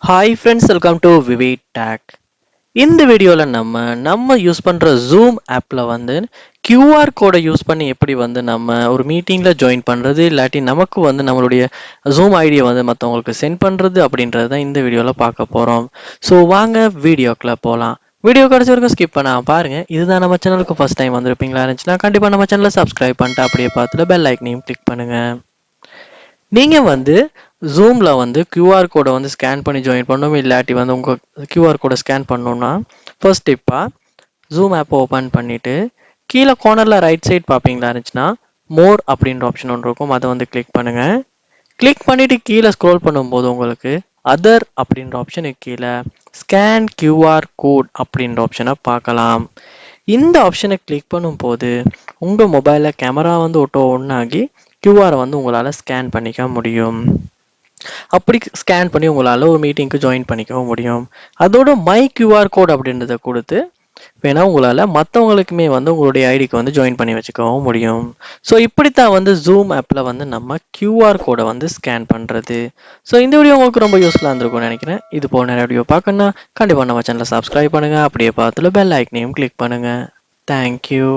Hi friends, welcome to VividTech. இந்த வீடியோல நம்ம யூஸ் பண்ற Zoom ஆப்ல QR கோடை யூஸ் பண்ணி எப்படி நம்ம ஒரு மீட்டிங்ல ஜாயின் பண்றது இல்லாட்டி நமக்கு நம்மளுடைய Zoom ஐடியை மற்றவங்களுக்கு சென்ட் பண்றது அப்படின்றது தான் இந்த வீடியோல பார்க்க போறோம். ஸோ வாங்க வீடியோக்குள்ள போலாம். வீடியோ கடைசி வரைக்கும் ஸ்கிப் பண்ணாம பாருங்க. இதுதான் நம்ம சேனலுக்கு ஃபர்ஸ்ட் டைம் வந்திருப்பீங்களா இருந்துச்சுன்னா கண்டிப்பா நம்ம சேனலை சப்ஸ்கிரைப் பண்ணிட்டு அப்படியே பார்த்துட்டு பெல் ஐக்கனையும் கிளிக் பண்ணுங்க. நீங்க Zoomல QR கோடை ஸ்கேன் பண்ணி ஜாயின் பண்ணணும் இல்லாட்டி உங்க QR கோடை ஸ்கேன் பண்ணணும்னா ஃபர்ஸ்ட் ஸ்டெப்பா Zoom ஆப் ஓபன் பண்ணிட்டு கீழே கார்னர்ல ரைட் சைடு பார்ப்பீங்களா இருந்துச்சுன்னா மோர் அப்படின்ற ஆப்ஷன் ஒன்று இருக்கும். அதை கிளிக் பண்ணுங்க. கிளிக் பண்ணிட்டு கீழே ஸ்க்ரோல் பண்ணும்போது உங்களுக்கு அதர் அப்படின்ற ஆப்ஷனுக்கு கீழே ஸ்கேன் கியூஆர் கோட் அப்படின்ற ஆப்ஷனை பார்க்கலாம். இந்த ஆப்ஷனை கிளிக் பண்ணும்போது உங்கள் மொபைலில் கேமரா ஒன்னாகி கியூஆரை உங்களால் ஸ்கேன் பண்ணிக்க முடியும். அப்படி ஸ்கேன் பண்ணி உங்களால் ஒரு மீட்டிங்க்கு ஜாயின் பண்ணிக்கவும் முடியும். அதோட மை கியூஆர் கோட் அப்படின்றத கொடுத்து வேணா உங்களால் மற்றவங்களுக்குமே உங்களுடைய ஐடிக்கு ஜாயின் பண்ணி வச்சுக்கவும் முடியும். ஸோ இப்படித்தான் Zoom ஆப்பில் நம்ம கியூஆர் கோடை ஸ்கேன் பண்ணுறது. ஸோ இந்த வீடியோ உங்களுக்கு ரொம்ப யூஸ்ஃபுல்லாக இருந்திருக்கும்னு நினைக்கிறேன். இது போல் நிறைய வீடியோ பார்க்கணுன்னா கண்டிப்பாக நம்ம சேனலை சப்ஸ்கிரைப் பண்ணுங்கள். அப்படியே பார்த்துல பெல் ஐக்கனையும் கிளிக் பண்ணுங்கள். தேங்க்யூ.